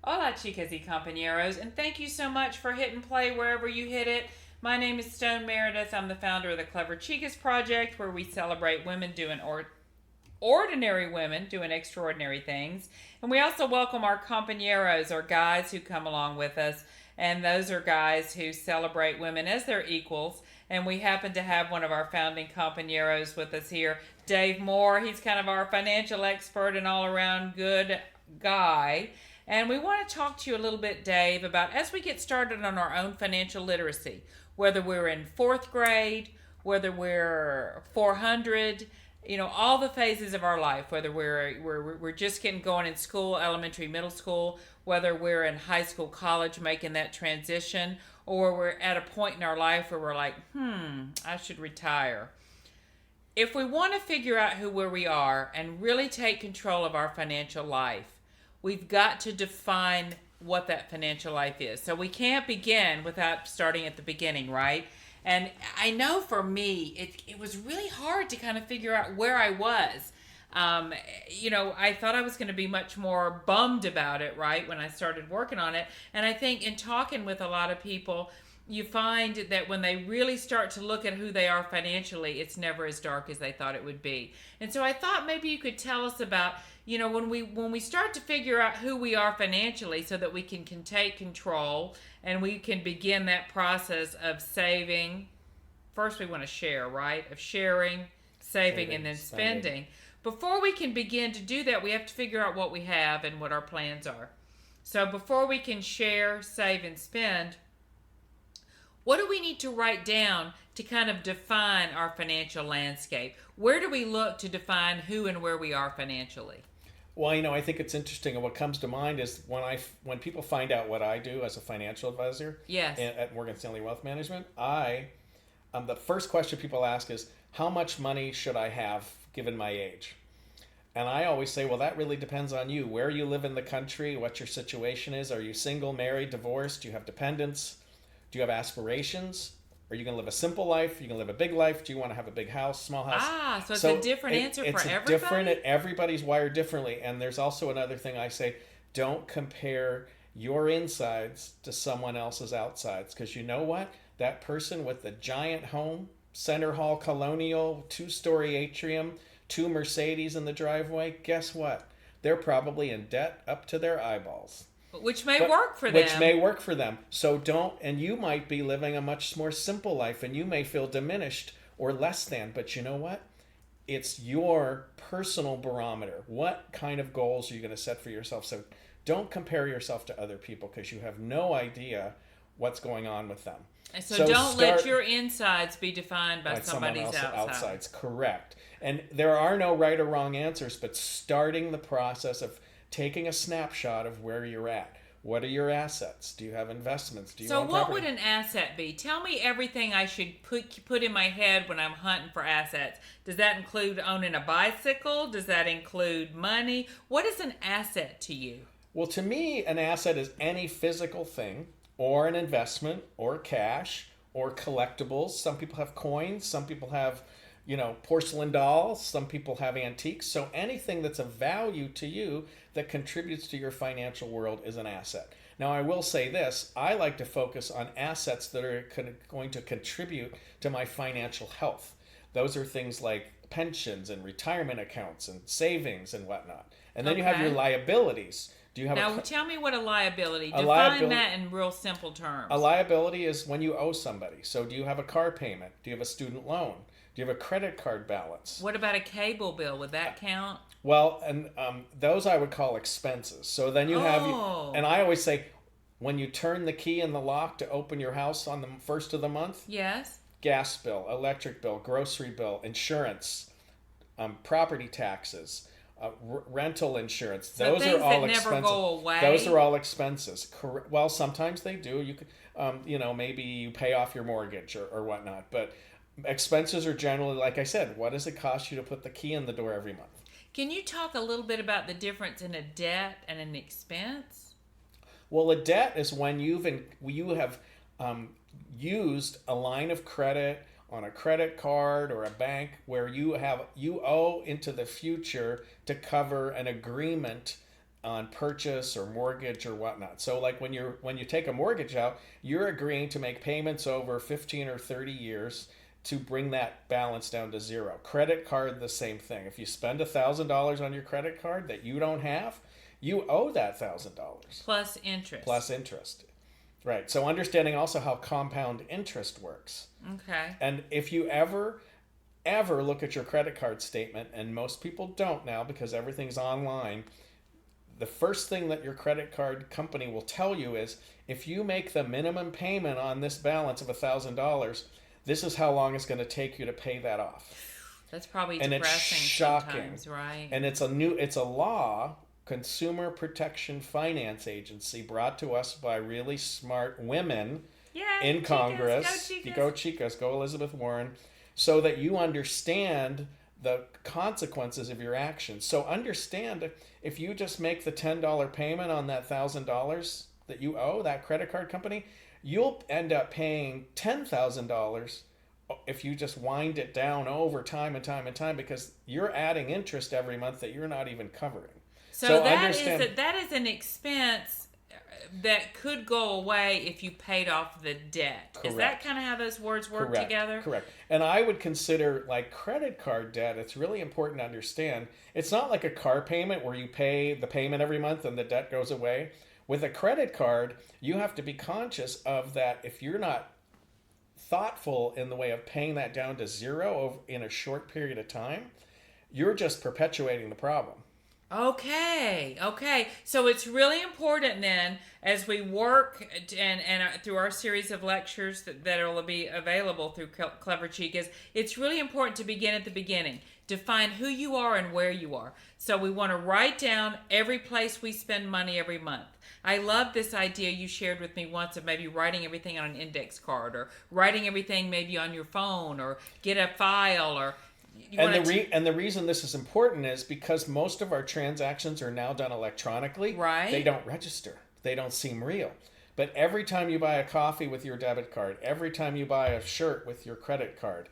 Hola, chicas y compañeros, and thank you so much for hitting play wherever you hit it. My name is Stone Meredith. I'm the founder of the Clever Chicas Project, where we celebrate women doing ordinary women doing extraordinary things. And we also welcome our compañeros, or guys who come along with us. And those are guys who celebrate women as their equals. And we happen to have one of our founding compañeros with us here, Dave Moore. He's kind of our financial expert and all around good guy. And we want to talk to you a little bit, Dave, about as we get started on our own financial literacy, whether we're in fourth grade, whether we're 400, all the phases of our life, whether we're just getting going in school, elementary, middle school, whether we're in high school, college, making that transition, or we're at a point in our life where we're like, I should retire. If we want to figure out where we are and really take control of our financial life, we've got to define what that financial life is. So we can't begin without starting at the beginning, right? And I know for me, it was really hard to kind of figure out where I was. I thought I was going to be much more bummed about it, right, when I started working on it. And I think in talking with a lot of people, you find that when they really start to look at who they are financially, it's never as dark as they thought it would be. And so I thought maybe you could tell us about, when we start to figure out who we are financially so that we can take control and we can begin that process of saving. First we want to share, right? Of sharing, saving, and then spending. Before we can begin to do that, we have to figure out what we have and what our plans are. So before we can share, save, and spend, what do we need to write down to kind of define our financial landscape? Where do we look to define who and where we are financially? Well, I think it's interesting, and what comes to mind is when people find out what I do as a financial advisor, yes, at Morgan Stanley Wealth Management, the first question people ask is, how much money should I have given my age? And I always say, well, that really depends on you. Where you live in the country, what your situation is. Are you single, married, divorced? Do you have dependents? Do you have aspirations? Are you going to live a simple life? Are you going to live a big life? Do you want to have a big house, small house? So it's a different answer for everybody? Different. Everybody's wired differently. And there's also another thing I say, don't compare your insides to someone else's outsides. Because you know what? That person with the giant home, center hall colonial, 2-story atrium, 2 Mercedes in the driveway, guess what? They're probably in debt up to their eyeballs. Which may work for them. Which may work for them. So and you might be living a much more simple life and you may feel diminished or less than. But you know what? It's your personal barometer. What kind of goals are you going to set for yourself? So don't compare yourself to other people because you have no idea what's going on with them. And so don't let your insides be defined by somebody's outsides. Correct. And there are no right or wrong answers, but starting the process of taking a snapshot of where you're at. What are your assets? Do you have investments? So what would an asset be? Tell me everything I should put in my head when I'm hunting for assets. Does that include owning a bicycle? Does that include money? What is an asset to you? Well, to me, an asset is any physical thing or an investment or cash or collectibles. Some people have coins. Some people have porcelain dolls. Some people have antiques. So anything that's of value to you that contributes to your financial world is an asset. Now, I will say this. I like to focus on assets that are going to contribute to my financial health. Those are things like pensions and retirement accounts and savings and whatnot. And then you have your liabilities. Tell me what a liability. Define that in real simple terms. A liability is when you owe somebody. So do you have a car payment? Do you have a student loan? Do you have a credit card balance? What about a cable bill? Would that count? Well, and those I would call expenses. So then you have, and I always say, when you turn the key in the lock to open your house on the first of the month, yes, gas bill, electric bill, grocery bill, insurance, property taxes, rental insurance. So those are all expenses. Never go away. Those are all expenses. Well, sometimes they do. You could, maybe you pay off your mortgage or whatnot, but expenses are generally, like I said, what does it cost you to put the key in the door every month? Can you talk a little bit about the difference in a debt and an expense? Well, a debt is when you have used a line of credit on a credit card or a bank where you owe into the future to cover an agreement on purchase or mortgage or whatnot. So like when you take a mortgage out, you're agreeing to make payments over 15 or 30 years to bring that balance down to zero. Credit card, the same thing. If you spend $1,000 on your credit card that you don't have, you owe that $1,000 plus interest. Plus interest. Right. So understanding also how compound interest works. Okay. And if you ever look at your credit card statement, and most people don't now because everything's online, the first thing that your credit card company will tell you is, if you make the minimum payment on this balance of $1,000, this is how long it's going to take you to pay that off. That's probably and depressing. It's shocking. Sometimes, right? And it's a law, Consumer Protection Finance Agency, brought to us by really smart women in Chicas, Congress. go Chicas. Go Chicas, go Elizabeth Warren, so that you understand the consequences of your actions. So understand, if you just make the $10 payment on that $1,000 that you owe that credit card company, you'll end up paying $10,000 if you just wind it down over time and time and time, because you're adding interest every month that you're not even covering. So that is an expense that could go away if you paid off the debt. Correct. Is that kind of how those words work together? Correct. And I would consider, like, credit card debt, it's really important to understand. It's not like a car payment where you pay the payment every month and the debt goes away. With a credit card, you have to be conscious of that. If you're not thoughtful in the way of paying that down to zero in a short period of time, you're just perpetuating the problem. Okay. So it's really important then, as we work and through our series of lectures that will be available through Clever Chicas, it's really important to begin at the beginning. Define who you are and where you are. So we want to write down every place we spend money every month. I love this idea you shared with me once of maybe writing everything on an index card, or writing everything maybe on your phone, or get a file, or... And the reason this is important is because most of our transactions are now done electronically. Right. They don't register. They don't seem real. But every time you buy a coffee with your debit card, every time you buy a shirt with your credit card,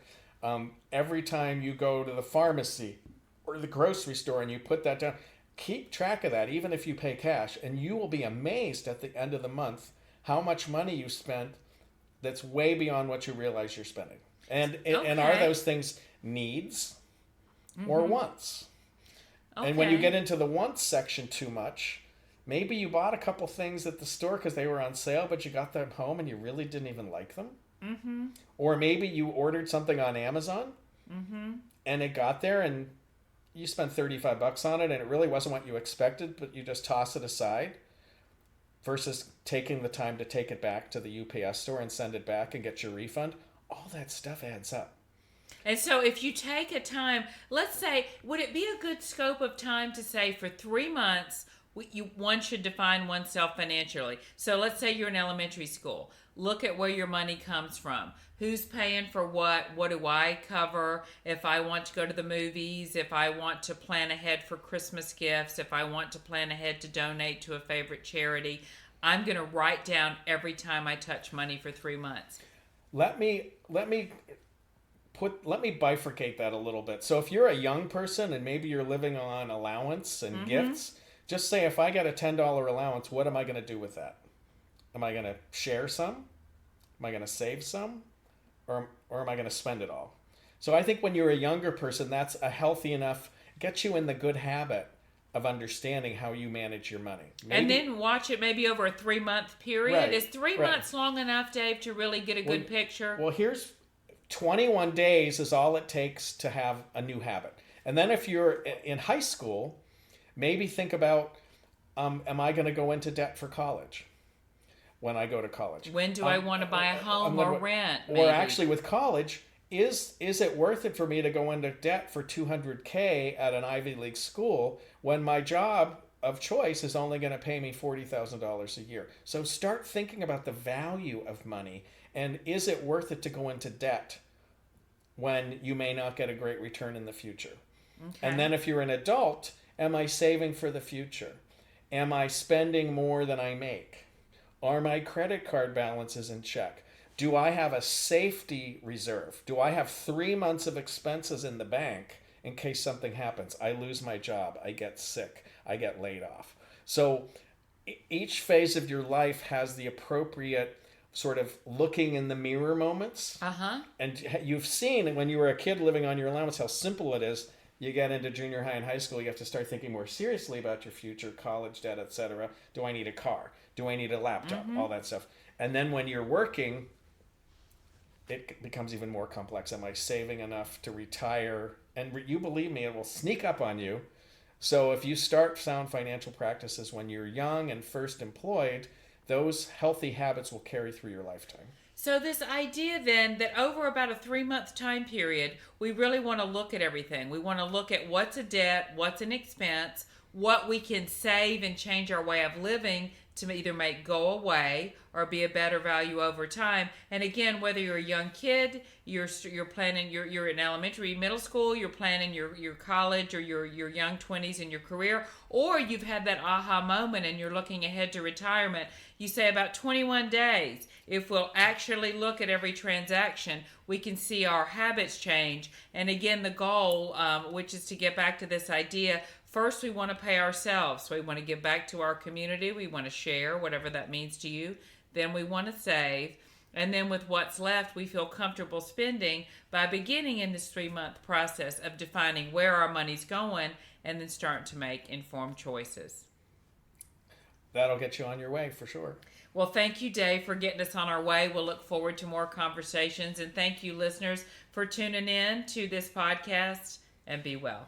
every time you go to the pharmacy or the grocery store and you put that down, keep track of that, even if you pay cash, and you will be amazed at the end of the month how much money you spent that's way beyond what you realize you're spending. And are those things needs or wants? Okay. And when you get into the wants section too much, maybe you bought a couple things at the store because they were on sale, but you got them home and you really didn't even like them. Mm-hmm. Or maybe you ordered something on Amazon and it got there and you spent $35 on it and it really wasn't what you expected, but you just toss it aside, versus taking the time to take it back to the UPS store and send it back and get your refund. All that stuff adds up. And so if you take a time, let's say, would it be a good scope of time to say for 3 months, one should define oneself financially? So let's say you're in elementary school. Look at where your money comes from. Who's paying for what? What do I cover? If I want to go to the movies, if I want to plan ahead for Christmas gifts, if I want to plan ahead to donate to a favorite charity, I'm going to write down every time I touch money for 3 months. Let me bifurcate that a little bit. So if you're a young person and maybe you're living on allowance and gifts, just say, if I get a $10 allowance, what am I going to do with that? Am I going to share some? Am I going to save some? Or am I going to spend it all? So I think when you're a younger person, that's a healthy enough, gets you in the good habit of understanding how you manage your money. And then watch it maybe over a 3-month period. Right, Is 3 months long enough, Dave, to really get a good picture? Well, here's 21 days is all it takes to have a new habit. And then if you're in high school, maybe think about, am I going to go into debt for college when I go to college? When do I want to buy a home or rent? Maybe? Or actually with college, is it worth it for me to go into debt for $200K at an Ivy League school when my job of choice is only going to pay me $40,000 a year? So start thinking about the value of money, and is it worth it to go into debt when you may not get a great return in the future? Okay. And then if you're an adult, am I saving for the future? Am I spending more than I make? Are my credit card balances in check? Do I have a safety reserve? Do I have 3 months of expenses in the bank in case something happens? I lose my job. I get sick. I get laid off. So each phase of your life has the appropriate sort of looking in the mirror moments. And you've seen when you were a kid living on your allowance how simple it is. You get into junior high and high school, you have to start thinking more seriously about your future, college debt, etc. Do I need a car? Do I need a laptop? All that stuff. And then when you're working, it becomes even more complex. Am I saving enough to retire? And you believe me, it will sneak up on you. So if you start sound financial practices when you're young and first employed, those healthy habits will carry through your lifetime. So this idea then that over about a 3-month time period, we really want to look at everything. We want to look at what's a debt, what's an expense, what we can save and change our way of living to either make go away or be a better value over time. And again, whether you're a young kid, you're planning, you're in elementary, middle school, you're planning your college or your young 20s in your career, or you've had that aha moment and you're looking ahead to retirement. You say about 21 days, if we'll actually look at every transaction, we can see our habits change. And again, the goal, which is to get back to this idea, first we want to pay ourselves. So we want to give back to our community. We want to share, whatever that means to you. Then we want to save. And then with what's left, we feel comfortable spending by beginning in this 3-month process of defining where our money's going and then starting to make informed choices. That'll get you on your way for sure. Well, thank you, Dave, for getting us on our way. We'll look forward to more conversations. And thank you, listeners, for tuning in to this podcast. And be well.